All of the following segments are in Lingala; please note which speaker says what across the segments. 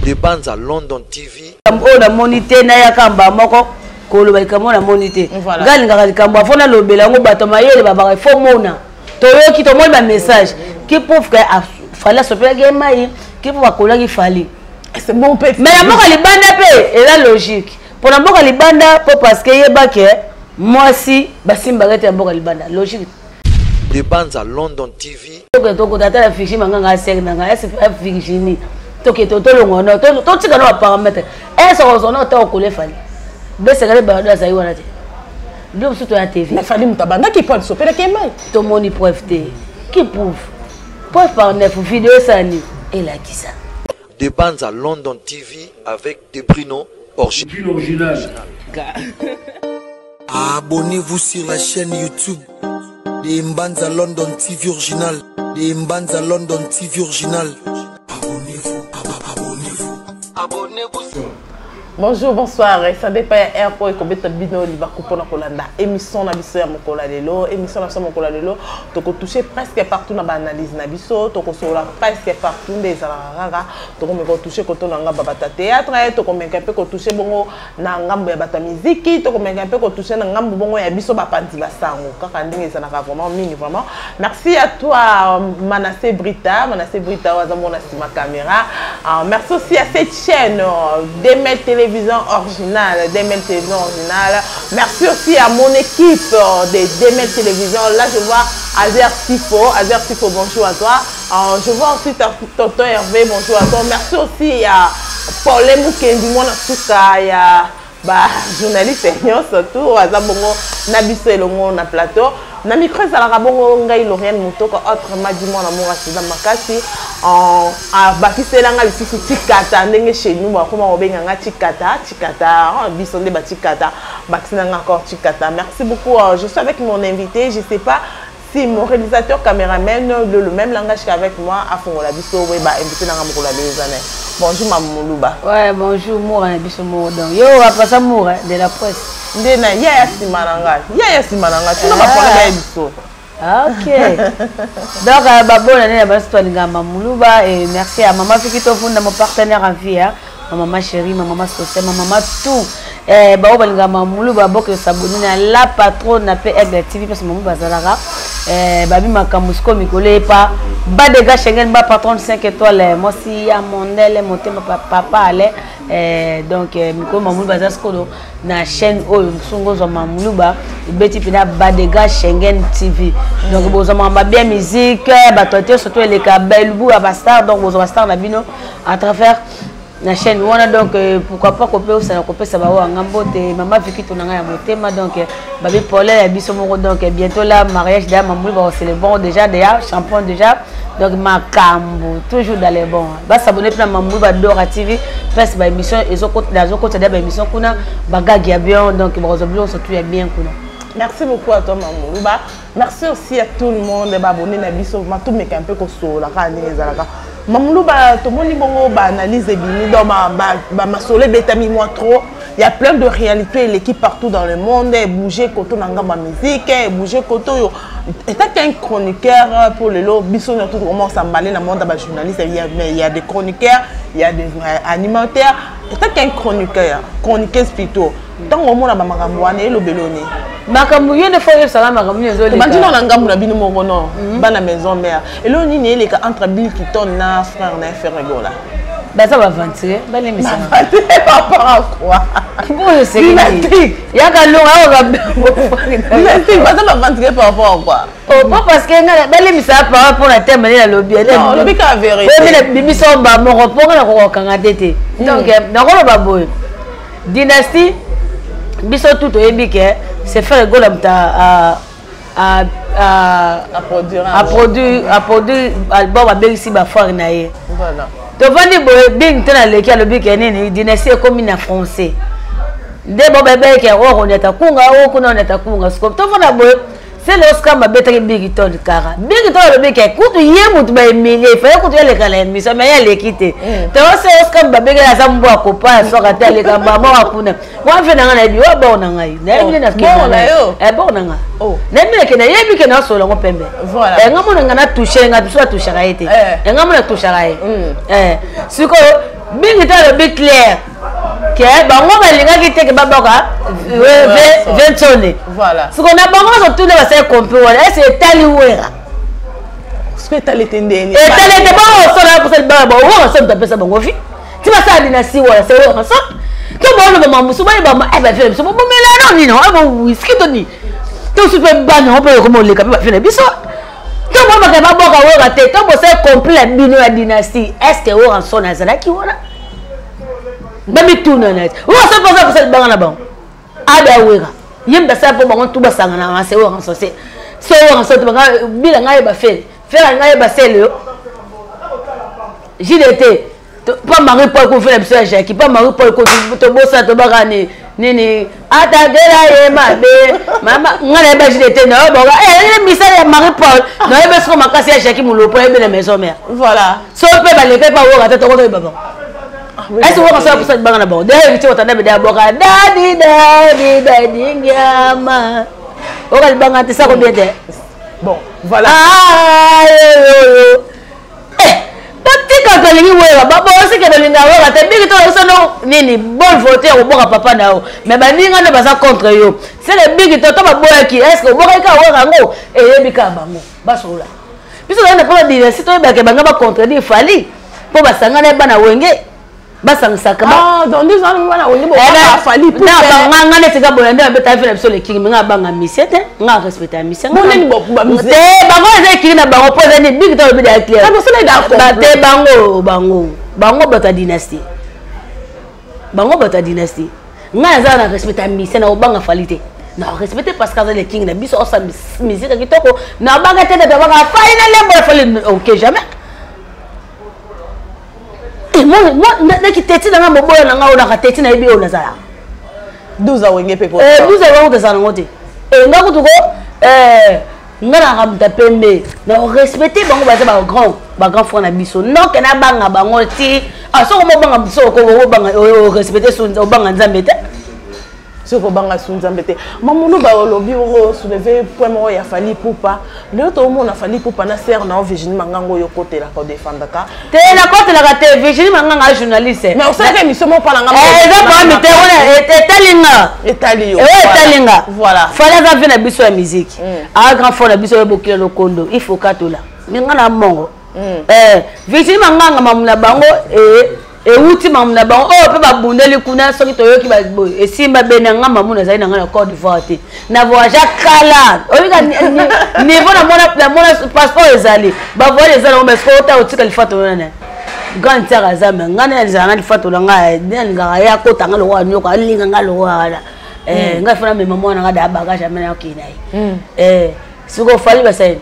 Speaker 1: Des bandes à London TV.
Speaker 2: On a monité na ya kamba moko koloba likambo na monité. Galinga likambo afona lobela ngo bato mayele baba fo mona. Toyoki to mo ba message qui prouve que fallait se faire game qui pour bakola qui fallait.
Speaker 3: C'est bon peut.
Speaker 2: Mais la moko libanda pe est la logique. Pour la moko libanda parce que yeba que moi si basimba gete moko libanda logique.
Speaker 1: Des bandes à London TV.
Speaker 2: Toko tata la fichi manganga sek nanga ese fichi toke tolongo no to tika no paramètre eso ozona to okole fali bese kale ba do azayi wana te ndo msuto ya TV
Speaker 3: mais fali mutabanda qui peut sopela kemai
Speaker 2: to moni preuve qui prouve preuve par 9 vidéo sani et la qui ça
Speaker 1: des bandes à London TV avec des Bruno original.
Speaker 4: Abonnez-vous sur la chaîne YouTube des Mbanza London TV original, des Mbanza London TV original.
Speaker 3: Bonjour, bonsoir. Ça dépend airport et combien de bino li ba kupona kolanda. Émission na biso ya mokola lelo, émission na biso mokola lelo. Toko toucher presque partout na ba analyse na biso, toko sola presque partout des alaraga. Toko me ko toucher koto na nga babata théâtre, toko me ka pe ko toucher bongo na ngambo ya bata musique, toko me ka pe ko toucher na ngambo bongo ya biso ba pandi basango. Kaka ndenge ça na vraiment mini vraiment. Merci à toi Manassé Brita waza mona sima caméra. Merci aussi à cette chaîne Demel Télévision originale, Demel Télévision originale. Merci aussi à mon équipe de Demel Télévision. Là, je vois Azer Sifo, bonjour à toi. Je vois aussi Tonton Hervé, bonjour à toi. Merci aussi à Paul Moukendi, mon asuka, il y a journaliste surtout, Azabongo, Nabiso et Longo na plateau. Na micro ezalaka bongo ngai Lauriane Mutoko autrement dit mon amour asida makasi bakiselanga lisusu tikata ndenge chez nous bakoma obenganga tikata biso nde batikata bakiselanga encore tikata. Merci beaucoup. Je suis avec mon invité, je sais pas si mon réalisateur caméraman le même langage qu'avec moi a fongola biso we ba invité nanga mokola les années. Bonjour Maman Moulouba.
Speaker 2: Ouais, bonjour Moura biso mo donc yo après ça Moura de la presse.
Speaker 3: Ndena ya simananga tu n'as pas parlé biso.
Speaker 2: OK. Donc babona nena basto linga Mamoulouba et merci à maman Fikito Funda mon partenaire en vie hein. Maman chérie, maman sociale, maman tout. Ba balinga Mamoulouba boko s'abonner na la patronne na PL TV parce que maman bazalaka babi makamusko mikole pas ba de gars Schengen ba patronne 5 étoiles moi si ya mondele monter papa allait donc miko Mamoulouba zasko na chaîne oyo songo zo Mamoulouba beti pina ba de gars Schengen TV donc bozo mamba bien musique ba toté surtout les kabelbu à star donc bozo star na bino à travers la chaîne wana donc pourquoi pas copier ça copier ça va ngambo te maman Fikito nanga ya motema donc babi Paul ya biso moko donc bientôt là mariage de Mamoulouba va célébrer déjà champion déjà donc makambo toujours dans les bons ba s'abonner pour Mamoulouba Dora TV parce que ba émission ezoko da ba émission kuna bagagi ya bien donc ba ozoblo surtout ya bien kuna.
Speaker 3: Merci beaucoup à toi Mamoulouba. Merci aussi à tout le monde d'abonner na biso matou meka un peu ko so la ka ndenge ezalaka. Mamoulouba, tout le monde bongo analyse et bini dans ma soleil betami moi trop. Il y a plein de réalités, l'équipe partout dans le monde, bouger koto nanga ma musique, bouger koto. Et t'as qu'un chroniqueur pour le lot, bisous tout comment s'emballer dans le monde des journalistes, il y a des chroniqueurs, il y a des animateurs. Et t'as qu'un chroniqueuse plutôt. Tant au monde à Makamouane et le Beloni.
Speaker 2: Makamouye ne faut pas ça Makamouye zoli.
Speaker 3: Imagine on a ngam na bino mo non, ba na maison mère. Et là on y les entre Bill Kiton na frère na frère Gola.
Speaker 2: Bah ça va ventiler, bah les messages.
Speaker 3: Par rapport à quoi?
Speaker 2: Bon je sais que il y a quand on va
Speaker 3: bah ça va ventiler par rapport à quoi?
Speaker 2: Oh pas parce que bah les messages par rapport à terme la lobby.
Speaker 3: Non, lobby ka vérité.
Speaker 2: Oui mais les biso ba mo report na ko kanga tete. Donc na ko ba boy. Dynastie biso tout oyebi que c'est faire Gola à produire album avec ici ba fort na ye. Voilà. Donc vandi boy bing tena leki alobi ke nini dynastie comme na français. Ndebo bebe ke on est kunga o kuna on est kunga scope. To vanda boy c'est l'Oscar ma bête big ton cara. Big ton le bec écoute hier mutu ba emile fa écoute le kala mission mais elle quitter. To c'est Oscar ba bege la zambo akopa so ka tele ka ba mo akuna. Wa fe na ngana bi wa ba na ngai. Na ebi na
Speaker 3: bon na yo.
Speaker 2: Bon na nga. Oh. Na ebi ke na yebi ke na so lo pembe. Voilà. Ngamo na ngana toucher nga biso toucher ka ete. Ngamo na toucher ka. Siko Bingi to le big clair. Que bango balinga ki teke baboka 20 sonne.
Speaker 3: Voilà.
Speaker 2: Ce qu'on a bango so tout va se compris wala c'est tali wera.
Speaker 3: Ce que tali tendeni.
Speaker 2: Et tali te bango so na pour cette baba o so ta pesa bango fi. Tu vas ça dynastie wala c'est wera so. To bango le mamusu ba ba e ba fait so bo mela non ni non ba whisky to ni. To super ban on peut comment le ka ba fait biso. To bango ka baboka wera te to bo se complet bino ya dynastie. Est-ce que wera so na zala ki wala? Baby tout net. Où ça passe pour cette banane bon? Ada wera. Yemba ça pour bango tout basanga na c'est wera so c'est. So wera so to banga bila ngai ba fait. Faire ngai ba c'est le. JDT. Pas Marie Paul ko fait la Jacques, pas Marie Paul ko to bossa to bagane. Nini atagera ye mabe. Mama ngale ba JDT no boga. Misala Marie Paul. No ebe so makasi ya Jacques mulo po ebe na maison mère.
Speaker 3: Voilà.
Speaker 2: So pe ba le pe pa wera to ko to baba. Est-ce que vous avez ça banana bon? D'ailleurs, tu vas t'en aller à boka. Daddy, nyama. On va le banana, ça combien de?
Speaker 3: Bon, voilà.
Speaker 2: Petit quand on lui ouais, bah bon, c'est que le linga ouais, t'es bien que toi ça non, nini, bon voter au boka papa nao. Mais bah ninga ne va ça contre yo. C'est le big toi bah boy qui est-ce que boka ka ouais rango et yebika bango. Ba sola. Puis on a pas dire si toi bah que banga ba contredire fali. Pour ba sangana ba na wenge. Basangaka
Speaker 3: dans 2 ans on a on fali pour
Speaker 2: na banga ne tika bolande ba ta fait absolument king nga banga mission nga respecter mission
Speaker 3: nga ni bo ba mission
Speaker 2: bango ze king na bango pose ni big to be da clair
Speaker 3: ça c'est d'accord
Speaker 2: ba te bango bata dynastie nga za na respecter mission na banga falite na respecter parce que les king na biso osa musique kitoko na banga te da banga final le fali OK jamais. Moi, qui t'étais dans mon boy, on a têté na ibi on a ça.
Speaker 3: 12 ans wenge pe ko.
Speaker 2: 12 ans de ça ngote. Et nga kutuko nga na ramta pembe. Na respecter bango ba grand frère na biso. Non que na banga bango ti. Ah so ko banga biso ko banga respecter so banga nzambe te.
Speaker 3: Ce que banga sunzambete mamuno ba lobi o soulever point mo ya fali poupa le to mo na fali poupa na ser na Virginie Mangango yo côté la ko défendre ka
Speaker 2: te la côté la te Virginie Manganga journaliste
Speaker 3: mais on sait que mission mo parla nga
Speaker 2: ça pas mi te on etalinga
Speaker 3: voilà
Speaker 2: fallait ga venir biso ya musique a grand fort na biso ya bokile lo kondo il faut katola minga na mongo Virginie Manganga mamuna bango et outi mamuna bango oh pe ba bundeli kuna soki toyoki ba boy et simba benanga mamuna zai na ngana Côte d'Ivoire te na voyage kala olinga niveau na mona passeport ezali ba voyage ezali on besko ta otika lifato nana grand tara zame ngana ezana lifato langa nga ya ko tanga lo wa nyoka linga ngalo wala nga fana me mamona nga da bagage amena okinai siko fali ba sai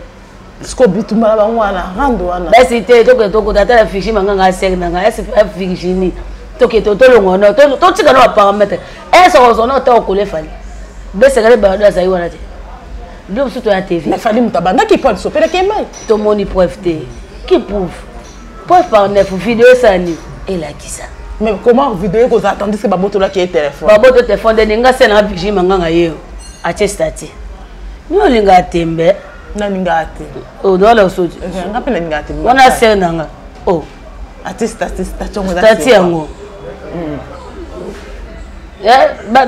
Speaker 3: Siko bitumba ba ngwana rando wana
Speaker 2: basi te toko tata la fichi manganga sek nanga SFF Virginie toke to longono to tika no paramètre eso zono to ko le fali bese gale ba do sai wana te do suto ya TV
Speaker 3: mais fali mutabanda qui peut so pele kemai
Speaker 2: to moni preuve te qui prouve preuve par 9 vidéo sani et la qui ça
Speaker 3: mais comment vidéo ko attendre que baboto la qui est téléphone
Speaker 2: baboto téléphone de ninga sena Virginie manganga yeo attestati ni olinga tembe
Speaker 3: nani ngati
Speaker 2: oh dola usoji
Speaker 3: ngapi nani ngati
Speaker 2: wana senanga oh
Speaker 3: artiste chongo za
Speaker 2: stati yango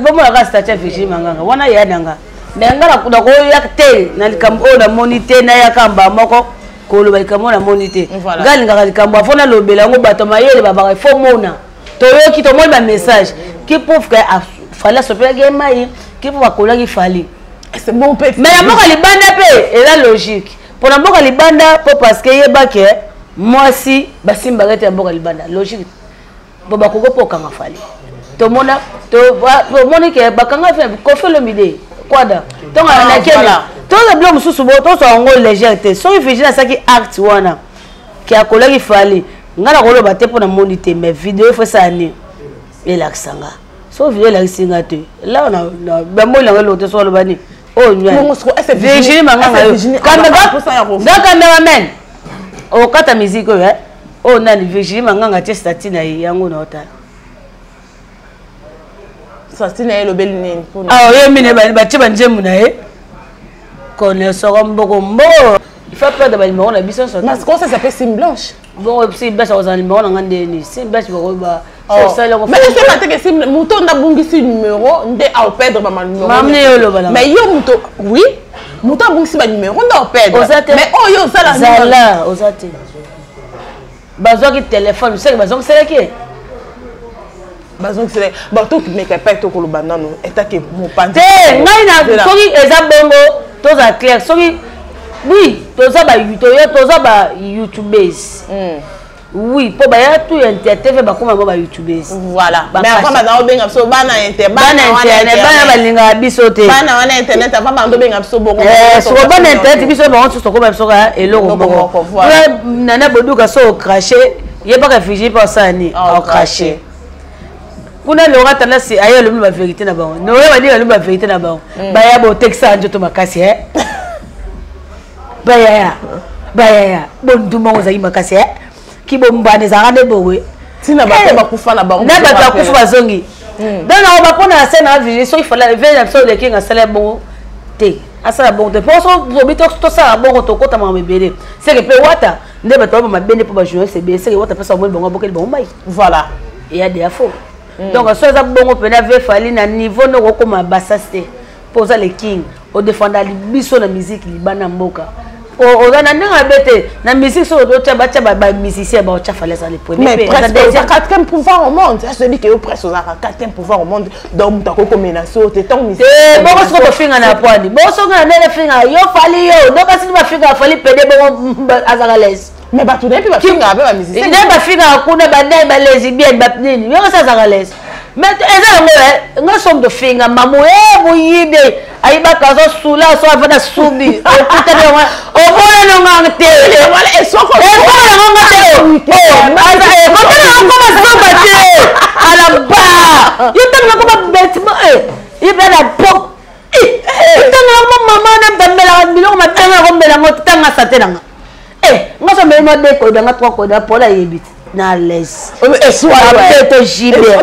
Speaker 2: bomo la stati Virginie Manganga wana yananga ngala kuda ko yakte na likambo la monite na yakamba moko ko lo likambo na monite ngali ngaka likambo afona lobela ngo bato mayele baba fo mona to yoki to moi ba message qui prouve que fallait se faire game qui pour bakola ki fali.
Speaker 3: C'est bon peut.
Speaker 2: Mais la mort libanda pe est la logique. Pour la mort libanda parce que yeba que moi si basimba gete ya mort libanda logique. Boba koko po kanga fali. To mona to monique bakanga fait ko fait le midi. Kwada. Donc na kela. To le blom susu bo to so ngo légèreté. So ifiji na saki act wana. Ki akola ki fali. Ngala ko lo bate po na monité mais vidéo fait ça ni. Et l'accent. So vidéo la singa te. Là on a ba mo la lo to so lo bani. Oh, Virginie Manganga. Cameraman. Oh, kata musique ouais. Oh, nani Virginie Manganga testati na yango na ota.
Speaker 3: Satina lo belini pour nous.
Speaker 2: Ah, yo mine ba tiba njemu na e. Connaisseur mboko mbo. Il faut pas de ba numéro na biso so.
Speaker 3: Parce que ça s'appelle Sim Blanche.
Speaker 2: bon si bêche aux numéro na ngandeni si bêche ba
Speaker 3: mais est-ce que si muto na bungisi numéro nde a perdre ba numéro mais yo muto oui muto bungisi ba numéro nda perdre mais oh yo ça la
Speaker 2: zala ozate bazwa ki téléphone c'est bazwa c'est qui
Speaker 3: bazwa c'est bato qui me capte to ko lobanda no etake mo pante
Speaker 2: ngai na soki eza bongo toza clair soki oui toza ba youtubers oui pour ba tout internet ba kuma ba youtubers
Speaker 3: voilà mais après ba benga so bana internet bana
Speaker 2: balinga biso te
Speaker 3: bana wana internet apa ba ndo benga biso bongo
Speaker 2: so bana internet biso ba on so ko ba biso ka eloko bongo nana boduka so cracher yeba ka fiji pa sani au cracher kuna lora tana si ayo le ba vérité na ba no ba dire le ba vérité na ba ba ya bo texta njoto makasi baya bonduma ozali makasi ki bombane zangane bowe
Speaker 3: tina bato bakufa na bango
Speaker 2: na bato bakufa bazongi donc na ba pona scène vie so il faut la veille so le king asala bon te asala bon te poso bobito to sala bon to kota ma mebele c'est que pe wata nde bato ba mabene po ba jouer c'est bien c'est que wata pesa mo bongo bokel bon mai
Speaker 3: voilà
Speaker 2: il y a des faux donc so za bongo pena ve fali na niveau no ko ma basaste posa le king o défendre biso na musique libana mboka on a un bête la musique sur d'autres ba musicien ba cha fallait ça les premiers
Speaker 3: mais presque quatrième pouvoir au monde ça se dit que presque au quatrième pouvoir au monde donc ta ko menacer te ton musique
Speaker 2: bon so ko finga na poani bon so na na finga yo fali yo donc asi ba finga fali pede bon azagales
Speaker 3: mais ba tout depuis ba finga avec ba musicien
Speaker 2: il ba finga kuna ba ndai ba lesbienne ba nini yo ça azagales mais eza ngo som de finga mamu muyibe aiba kazo sula so avana subi okutana o bona no ngate wala esoko e bona no ngate ko ma te ala ba yutanga ko ba betima ibe na pok tanga mama na bambela biloko matanga ko mbela ngo tanga satelanga ngoso mbela de ko danga to ko da pola yebiti na les to jibe o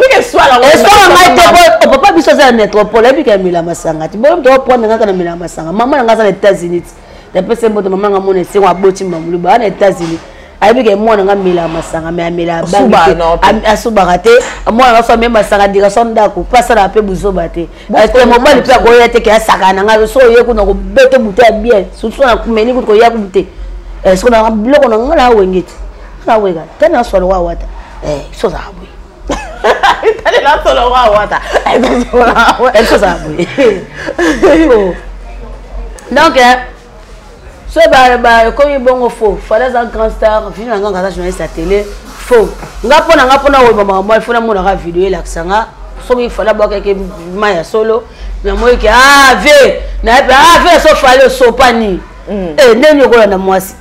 Speaker 2: papa biso za métropole bi ka mila masanga ti bo to prendre ngaka na mila masanga mama ngaka na États-Unis de pese mboto mama nga mona se wa boti mamulu ba na États-Unis ayi bi ka mona nga mila masanga me mila ba asuba te mona nga so me masanga dira sonda ko pasa na pe buzo bate est mo bali pe ko yete ke asaka na nga so ye ku na ko beto buta bien surtout na kumeni ku ko ya ku bute est-ce qu'on a bloko na nga wengeti na wega tena solo wa wata so za bui
Speaker 3: tena solo wa wata
Speaker 2: so za bui donc so ba comme bongo faux fallait un grand star film nga ngaka journaliste à télé faux nga pona wo mama moi fona mona ka vidéo la sanga so il fallait boka ke maya solo na moi ke ve na ve so fallait so pani neni ko na mwasi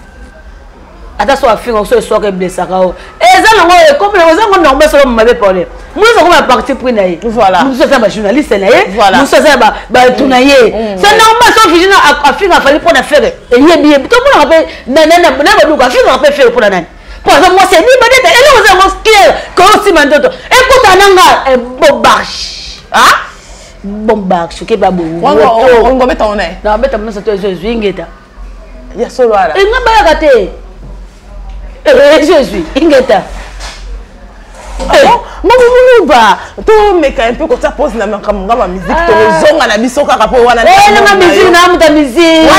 Speaker 2: ata so afinga so so ke blessa ka o eza ngo comme les gens ngo ngombe so mabe parler nous sommes comme parti pris naïe
Speaker 3: voilà
Speaker 2: nous sommes ba journaliste naïe nous sommes ba tunaye c'est normal so fijina afinga fali pour na faire et yebi tout le monde rappelle na ba ka afinga rappelle faire pour na nani pour ça moi c'est ni ba dete et nous avons clair ko si mandoto écoute nanga bobarche bobarche ke ba bo
Speaker 3: on mettre on est
Speaker 2: na mettre ça to zwingeta
Speaker 3: ya solo ala
Speaker 2: et nga ba ya kate je suis ingeta
Speaker 3: ba to meka un peu comme ça pose na makamanga ba musique to zonga na biso kaka po wana
Speaker 2: na musique na muta musique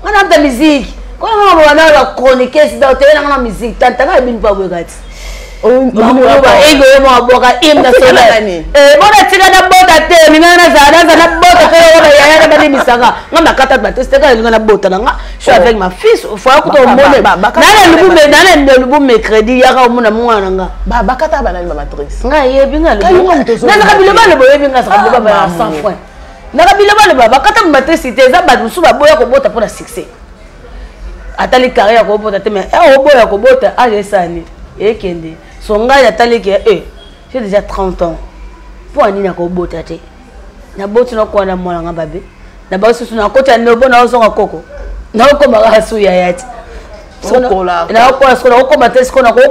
Speaker 2: wana muta musique ko na wana la chronique c'est dans télé na musique tantanga bin pa bwekati ego mo boka imna sala bona tika na bota te mina na za na bota te wana ya ba ni misanga ngamba kata ba teste ka na bota nga je suis avec ma fille faut ko to mone na lubu mercredi ya ka mona mwana nga
Speaker 3: ba kata ba na matrice
Speaker 2: nga yebi nga na ka biloba le boyebi nga sa biloba ba 100 francs na ka biloba le ba kata matrice te za ba musu ba boya ko bota pour la succès atali carrière ko bota te mais boya ko bota sani ekende songa ya talike j'ai déjà 30 ans pour ani na ko bota te na boti no ko na mwana nga babe na ba susu na kota no bona ozonga koko na ko ba su ya yati
Speaker 3: sokola
Speaker 2: na ko sokola ko battre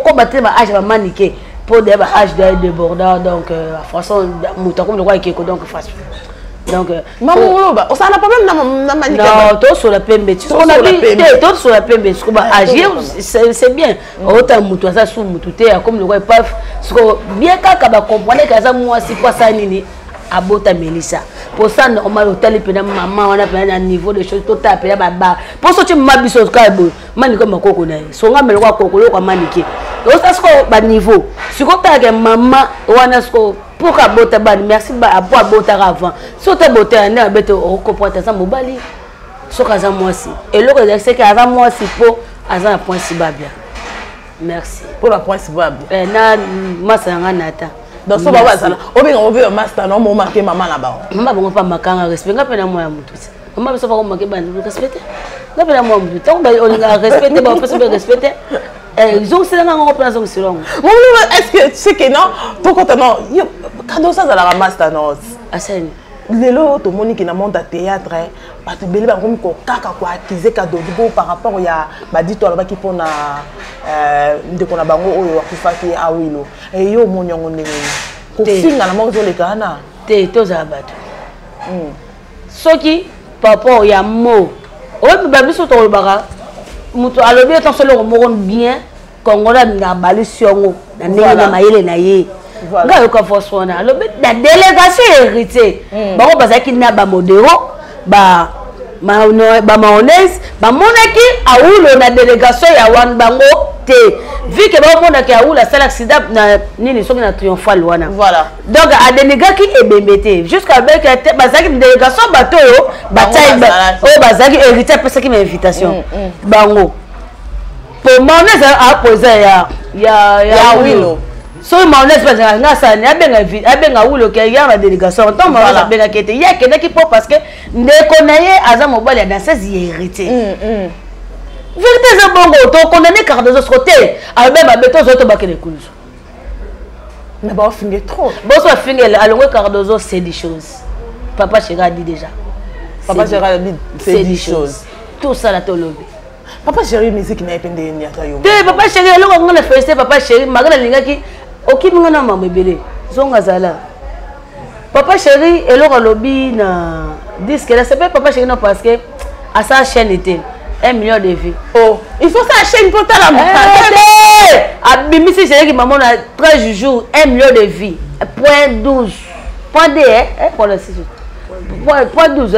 Speaker 2: ko battre ba âge ba maniquer pour des âge de débordant donc façon muta comme le roi qui donc face Donc
Speaker 3: maman ba, ça n'a pas même na manika.
Speaker 2: Non, toi sur la pembe. Tu on a dit toi sur la pembe, ce qu'on va agir c'est bien. Autant mutu ça sous mutu comme le roi paf, ce que bien kaka ba comprendre que ça moi si quoi ça nini abota Melissa. Pour ça on m'a hôtel pe na maman on a fait un niveau de choses tout tapé baba. Pour ça tu m'abiso ka bo. Mani comme koko na. So nga melo kwa koko yo kwa manike. Donc ça ce que ba niveau. Si ko ta que maman wana ce que pour abota ban merci ba pour abota avant. So ta bota na beto o comprendre ça mobali. So kaza moi si. Et le que c'est que avant moi si pour azan point si ba bien. Merci.
Speaker 3: Pour la point si ba bien.
Speaker 2: Na masa nga nata.
Speaker 3: Donc ça va ça. On veut un master non mon marqué maman là-bas.
Speaker 2: Maman bon pas makanga respect nga pena moi mutu. Maman ça va ko marquer ban respecter. Nga pena moi mutu. Tant ba on nga respecter ba parce que respecter. Ils ont c'est là on reprend ça sur long.
Speaker 3: Est-ce que tu sais que non ton compte non cadeau ça la master non.
Speaker 2: Asani.
Speaker 3: Lelo to moni qui na monde à théâtre ba te beli ba comme ko kaka ko accuser cadeau du par rapport ya ba dit toi là qui pona ndeko na bango oyo akufaki awilo e yo monyongo ndenge ko singa na mo zo le kana
Speaker 2: te to za bato soki papa ya mo o ba biso to le baka muto alobi etant solo mo bien kongola na balisongo na ndenge na mayele na ye nga yo ka fosona alobi da délégation hérité bango bazaki na ba modéro ba mayonnaise ba monaki awulo na délégation ya wan bango te vu que ba monaki awula sala accident na nini soki na triomphal wana
Speaker 3: voilà
Speaker 2: donc a denegaki ebembete jusqu'à bec bazaki délégation bato yo batai o bazaki hérité pesaki ma invitation bango pour mayonnaise a poser ya wilo so mayonnaise parce que ngasani abenga wulo ke ya na délégation tant mayonnaise abenga kete ya kende ki po parce que ndeko na ye aza mobali dans ses hérité vérité za bongo to condamner Cardozo ce côté avec ba beto zo to bakene kuluso
Speaker 3: mais ba finge trop
Speaker 2: bon so finge alongo Cardozo c'est des choses papa Chéri a dit déjà
Speaker 3: papa Chéri a dit c'est des choses
Speaker 2: tout ça la tolobi
Speaker 3: papa Chéri musique na epende ni atayo
Speaker 2: te papa Chéri alongo ngona féliciter papa Chéri magana lingaki okiminga na mama bébé zonga zala papa Chéri eloko lobi na disque là c'est pas papa Chéri non parce que à sa chaîne était 1 million de vues.
Speaker 3: Oh, il faut sa chaîne pour ta la montagne.
Speaker 2: Abimi si c'est qui maman a 13 jours 1 million de vues. Point 12. Point 2 point 6. Point 12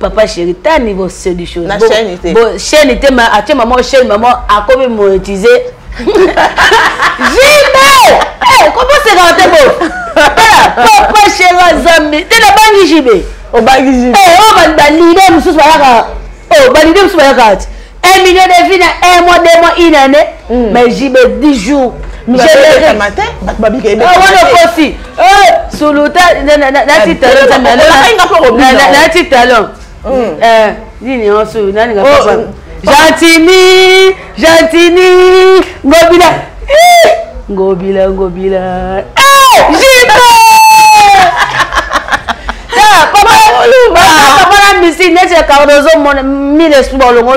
Speaker 2: papa Chéri ta niveau c'est des choses.
Speaker 3: La chaîne était.
Speaker 2: Bon chaîne était ma à maman chaîne maman a combien monétisé. Jibé. Comment c'est rentré beau? Papa Chéri Zambi, tu la bangi jibé.
Speaker 3: Au bangi jibé.
Speaker 2: Oh ban leader mususu balaka. Oh, bah l'idée, c'est 1 million de vues dans 1 mois, 2 mois, une année. Mais j'y mets 10 jours.
Speaker 3: J'ai le matin,
Speaker 2: aussi. Sur le tas, Gentini, Ngobila. Papa musique n'est Cardozo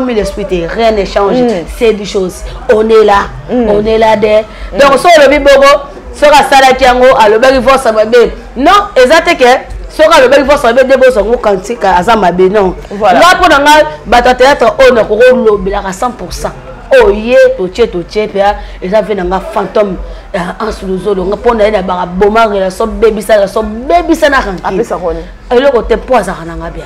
Speaker 2: mille esprits rien ne change c'est des choses on est là donc sur le bibogo sera sala kiango alobaki force mabe non exact que sera le bel force mabe debo songo kantika azamabe non là pour nga bata théâtre on a ko lobela à 100%. Oh yeah, toche pia et ça fait nga fantôme en sous le zolo nga pona na ba boma relation baby ça na ranki après ça rone et le côté poisa nga bien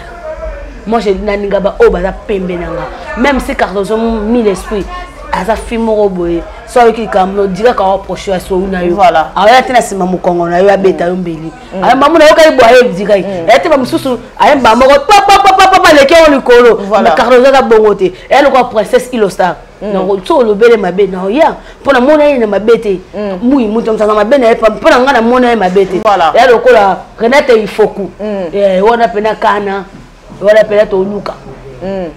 Speaker 2: moi je naninga ba o ba za pembe nanga même si Cardozo mille esprits aza film roboé so ki kamno dira ka approcher à so na yo voilà aya tina sima mukongo na yo abeta yo mbeli aya mamu na yo kai boye dikai ete ba mususu aya ba moko papa le ke on likolo na Cardozo ka bongote et le quoi princesse Ilostar donc so le bele mabe na ya pona mona ina mabete mui muto mtana mabe na pona ngana mona mabete et le ko la Renate Ifoku wana pena kana wana pena to luka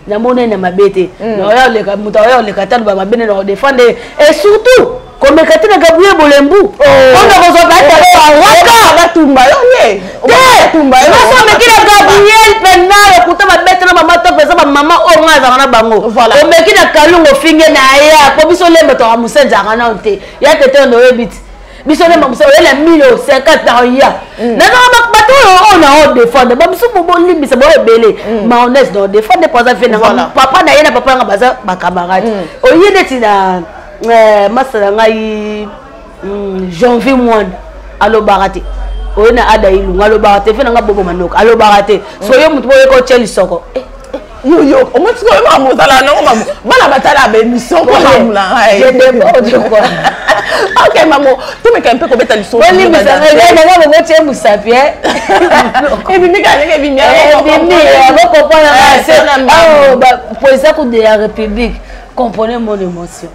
Speaker 2: na mona ina mabete na ya le ka mutawa le katalo ba mabene na défendre et surtout comme Katina Gabriel Bolembu on a besoin de
Speaker 3: tumba yone tumba
Speaker 2: so me kila Gabriel pena kuta mabete na mama to pesa mama o ngaza na bango o me kila kalungo finge na ya po biso lembe to amusenza kana onte ya kete no ebit biso na mamusa olela 1050 ans ya na ba bato on a défendre ba musu bo limbisa bo ebele mayonnaise do défendre pas ça fait na papa na yena papa nga baza ba camarade oyende ti na masala ngai janvier mwanda alo barate oyena ada ilunga alo barate fe na nga bobo manoko alo barate so yo mutu boye ko cheli soko
Speaker 3: yo o mutu ko ma mutala na ngoma bana batala be mission ko na mula
Speaker 2: je te bo quoi.
Speaker 3: Ok maman, tu me camper combien de choses?
Speaker 2: Bonne mais ça regarde na go tie musapie.
Speaker 3: Et puis mika ne bi mi.
Speaker 2: Vous comprenez c'est ah bah pour ça coup de la République, comprenez mon émotion.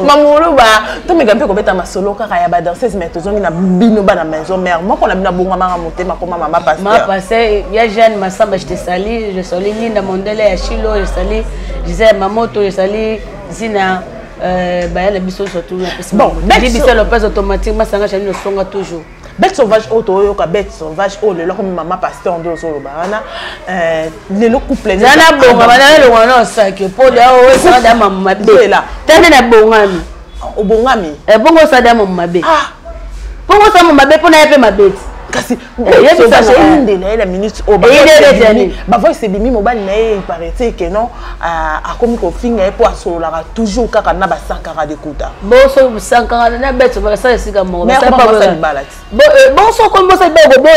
Speaker 3: Mamulu ba, tu me camper combien de solo kaka ya ba danseuse mais tozongi na bino ba na maison mère. Moi qu'on a bina bonga mama monter ma comment maman passer.
Speaker 2: Ma passer, il y a Jeanne Massamba je te salue, je salue Linda Mondele à Chilo, je salue Gisèle Mamoto, je salue Zina bah la biso surtout la peste. Bon, biso le pèse automatiquement ça ngachani le songa toujours.
Speaker 3: Bête sauvage auto yoka bête sauvage oh le comme maman pasteur ndo solo bana le couple
Speaker 2: zana bonga bana le wana sake po da o sa da mama be la tane na bongami
Speaker 3: o bongami
Speaker 2: bongo sa da mama be ah bongo sa mama be pona yape mabeti
Speaker 3: kasi yebi sa inde na la minute o ba voice c'est bimi mobile na e paraît que non a comme ko finga e po asolo la toujours kaka na ba 140 de kuta
Speaker 2: bo so 140 na beto ba sa sika mo
Speaker 3: ba sa pa
Speaker 2: bo so ko mo sa be go bo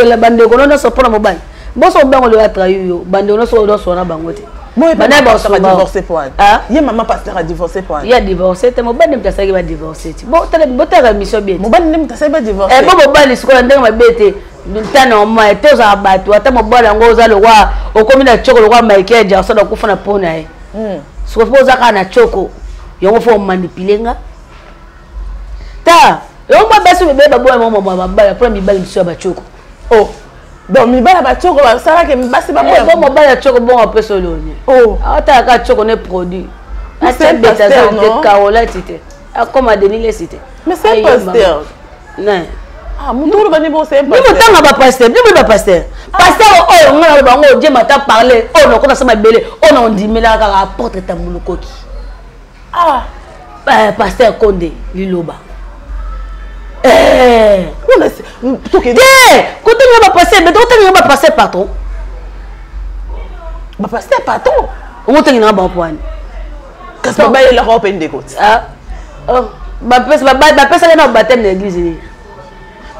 Speaker 2: la bande ko no so pona mobile bo so bango le atrayu yo bande no so do so na bango te
Speaker 3: bana ba so divorcer pour ah ye maman pasteur a divorcé pour
Speaker 2: ya divorcé te mo bande mta sa ba divorcé bo tele bo ta mission bien
Speaker 3: mo bande mta sa ba divorcé
Speaker 2: bo bali sikola ndenge mabete ntana ma te za batu ata mo bala ngo za lo wa okomi na choko lo kwa Michael Jackson na kufa na pona ye so fo za kana choko yongo fo manipulenga ta yo mo baso bebe babo mo baba pour mi bali biso ba choko
Speaker 3: oh donc mi bala ba choko ba sala ke mi basi babo
Speaker 2: mo bala choko bon après solo ni
Speaker 3: oh
Speaker 2: ata ka choko ne produit
Speaker 3: c'est beta ça
Speaker 2: de Carola tite comme a Denis le cité
Speaker 3: mais c'est pasteur
Speaker 2: non
Speaker 3: ah mon tour va niveau c'est
Speaker 2: pasteur ni mo tanga ba pasteur ni mo ba pasteur pasteur oh ngala ba ngo je mata parler oh non ko na sama belé oh non ndimela ka apporter ta mulukoki ah pasteur Condé Liloba
Speaker 3: on a tout que
Speaker 2: côté nga ba passer mais côté nga ba passer patron
Speaker 3: ba passer patron
Speaker 2: on te nga ba point
Speaker 3: qu'est-ce que ba il a open de côté
Speaker 2: ah oh ba pesa na baptême na église ni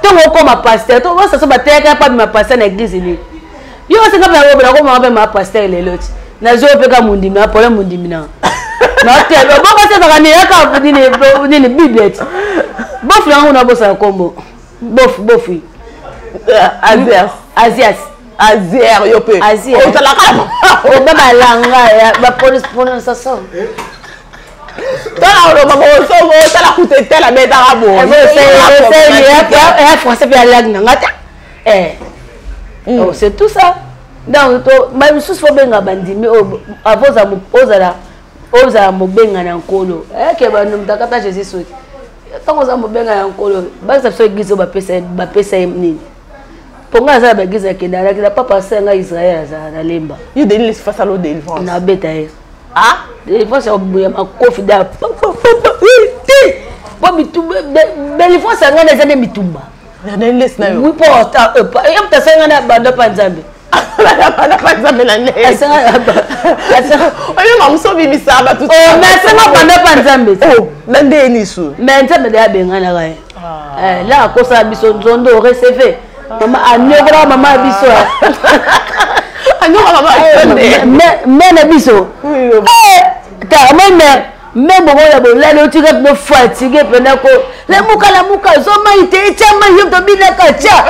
Speaker 2: to ngo ko ma pasteur to ça so ba teka pa ma pasteur na église ni yo se nga ba robela ko ma pasteur le loti na zo pe ka mundi na pole mundi mina na te bo ba se ka ni ka ni bible bof la ngona bosa kombo bof Azias
Speaker 3: yo pe
Speaker 2: o tala kama o baba langa ya ba police prononciation
Speaker 3: tala o baba so tala kutete la beta rabo
Speaker 2: c'est français bien langue ngata oh c'est tout ça donc to même sous fo benga bandimi o avoza mo ozala mo benga na nkolo ke ba no mtakata Jésus so tango za mo benga na nkolo ba sa so église ba pesa nini ponga za ba église kendala kila papa senga Israël za na lemba
Speaker 3: you deli face à l'eau délivrance
Speaker 2: na beta
Speaker 3: ah
Speaker 2: délivrance o buya ma kofi da po mitumba délivrance ngana za ne mitumba
Speaker 3: na les na yo
Speaker 2: oui porta yamta senga na bando panzambe
Speaker 3: la panzambe na ne
Speaker 2: asa
Speaker 3: oyo mamso bimisa ba tout
Speaker 2: oh mais senga bando panzambe
Speaker 3: oh na ndeni su
Speaker 2: mais nzambe da benga na kai la ko sa biso nzondo recevé mama anyogra mama biso
Speaker 3: anyogra mama
Speaker 2: mais na biso ta mais bon la bon là le tu vas me fatiguer pendant que la muka zo maite chama yo to bina ka cha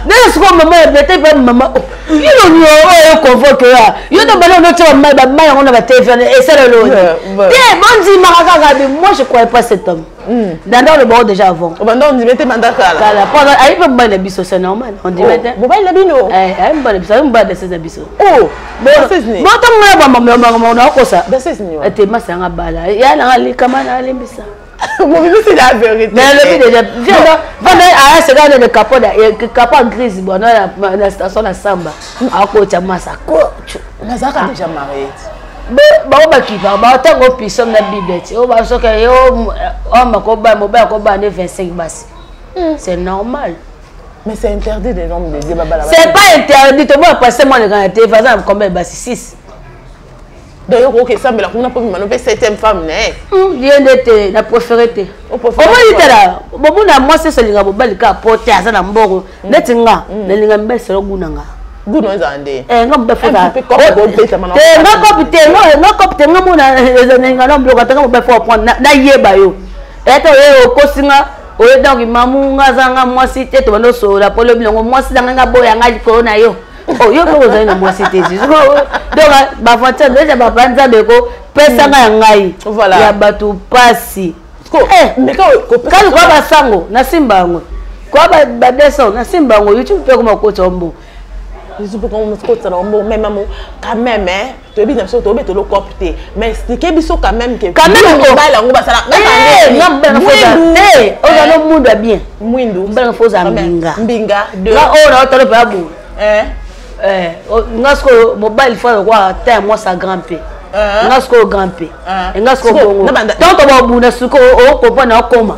Speaker 2: n'est ce que maman bete pas maman you don't know convoque là yo to bana no cha mai ba mai on a téléphone et ça le bon dit maraka moi je croyais pas cet homme dans le bord déjà avant
Speaker 3: on dit mettez mandaka
Speaker 2: là pendant ay pas ban na biso c'est normal on dit mettez
Speaker 3: mobile la bino
Speaker 2: ay ban na biso on ban de ces biso
Speaker 3: oh
Speaker 2: bon to ngala ba maman ko ça
Speaker 3: de ces ni
Speaker 2: ete masanga bala ya na likama na limbisa
Speaker 3: mon bébé c'est la vérité
Speaker 2: mais le déjà viens pendant à ce gars de capot grise bon na station na samba à ko cha masa ko
Speaker 3: Mazaka déjà marié
Speaker 2: ba kipa ba tango piso na bible ti o ba soka yo o makoba mobile koba ne 25 basi c'est normal.
Speaker 3: Mais c'est interdit des gens de dire baba là.
Speaker 2: C'est pas interdit, tu vois passer moi le grand télé faisant combien basi 6.
Speaker 3: D'ailleurs OK ça mais la on pas maintenant 7e femme né.
Speaker 2: Rien d'être la préférée. Au moins il était là. Bon na moi c'est celui nga bali ka porter asa na mboko. Netinga na linga mbese lo gunanga.
Speaker 3: Guno nzande.
Speaker 2: Ngombe fota. Ngopite ngamona nga no bloka tanga mbe fo prendre na yeba yo. Eto yo kosinga oye donc mamu nga zanga mwasi te to bando so la polo bilongo mwasi zanga nga boya nga ko na yo. Oh yo ko zanga mwasi te. Donc ba fanta déjà ba panza beko pesa nga ngai.
Speaker 3: Voilà.
Speaker 2: Ya batu pasi.
Speaker 3: Mais quand
Speaker 2: kwa basango na simbango. Kwa ba descend na simbango YouTube pe ko makota mbo.
Speaker 3: Je suis pas comme ça même quand même hein tu es bien sûr tu es le copter mais c'est que biso quand même que
Speaker 2: quand même
Speaker 3: on va ça
Speaker 2: non ben faut on a le monde bien
Speaker 3: mwindu
Speaker 2: ben faut za mbinga
Speaker 3: de
Speaker 2: là on a tolo pa bu ngasko mobile faut quoi terre moi ça grimper ngasko grimper ngasko bongo donc to bu na suko o ko na koma.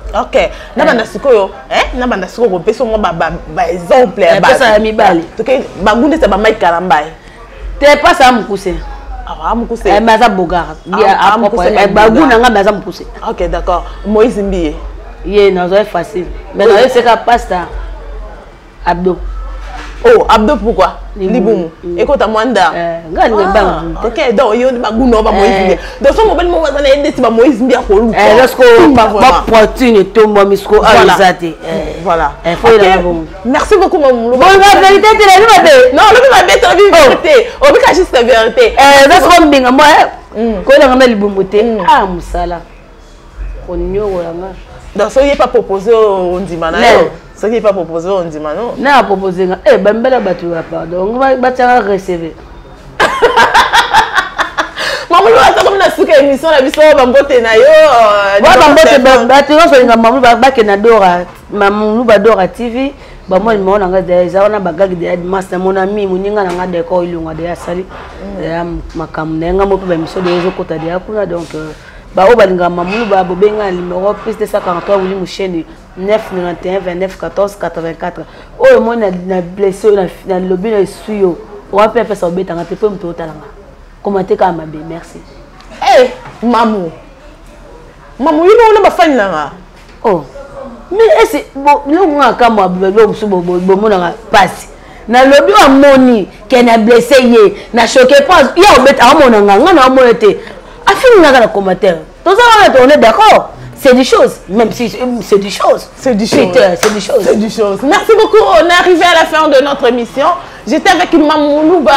Speaker 3: OK na banda sikoyo na banda sikoyo ko peso mo ba exemple
Speaker 2: ba pesa ya mibali
Speaker 3: to ke ba gunde sa ba mai karambai
Speaker 2: te pasa amukuse
Speaker 3: amukuse
Speaker 2: maza bogara ya apropos ba guna nga maza mukuse.
Speaker 3: OK d'accord Moïse Mbiye
Speaker 2: ye na zo facile mais na c'est ka pasta abdo.
Speaker 3: Oh abdo pourquoi libumu ekota mwanda
Speaker 2: ngani ngamba.
Speaker 3: OK donc yo ba guna ba Moïse Mbiye donc so mobile mo bazana ende ti ba Moïse Mbiye ko lu
Speaker 2: lorsque ba poitine tombo misko alizate
Speaker 3: voilà
Speaker 2: merci
Speaker 3: beaucoup maman.
Speaker 2: Bon la vérité tu la vérité
Speaker 3: non la vérité on veut juste la vérité
Speaker 2: lorsque mbinga moi ko la ngama libumu te musala onyo wanga
Speaker 3: donc so y pas proposé on dit mana ce qui est pas proposé on dit mana
Speaker 2: na proposé bambela batu pardon ba tanga recevoir
Speaker 3: maman va comme na suka émission la biso bambote na yo
Speaker 2: wa bambote batu no so nga maman ba ke na dora maman ba dora TV ba mo mo na nga za wana bagagi de master mon ami muninga na nga de ko ilunga de asali makam na nga mo pe émission de zo kota de akuna donc ba o balinga maman ba bobenga numéro plus de 143 wuli mu chaîne 991 29 14 84 o mo na blessé na lobby na suyo o apé pesa obeta nga te pe mto talanga. Commenter quand même merci.
Speaker 3: Mamou you know na fan là.
Speaker 2: Oh. Mais est-ce bon nous on ka mo abelo msubo bo na passe. Na lobi wa moni ke na blessé ye na choqué pas ya obeta amona nga na amona te. Afini na commentaire. Tout ça on est d'accord. C'est des choses, même si c'est des choses.
Speaker 3: C'est des choses.
Speaker 2: C'est des choses.
Speaker 3: C'est des choses. Merci beaucoup. On est arrivé à la fin de notre émission. J'étais avec Mamoulouba.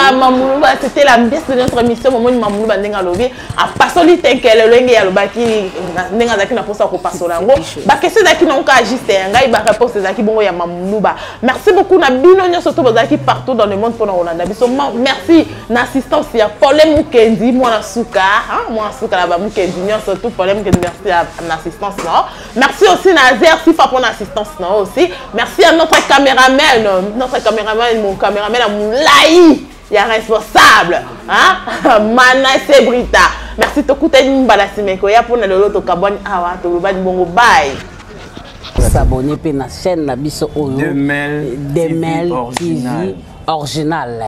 Speaker 3: C'était la pièce de notre émission. Mamoulouba Nenga Lobi. A pasoli tenkele lenge ya lobaki Nenga zaki na posa ko pasolango. Ba question zaki na ka juste ngai ba réponse zaki bongo ya Mamoulouba. Merci beaucoup na bino nyo surtout bazaki partout dans le monde pour na Rolanda biso. Merci na assistance ya Paulem Mukendi moi na suka, moi suka la ba Mukendi nyo surtout Paulem Mukendi merci à assistance. Merci aussi Nazer Sifa pour l'assistance aussi. Merci à notre caméraman, mon caméraman à Moulaï, il est responsable, Mana Sebrita. Merci to kuta mbala simeko ya pour na lolo to kaboni awa to bani bongo bye.
Speaker 5: S'abonner pe na chaîne na biso oyo Demel TV original.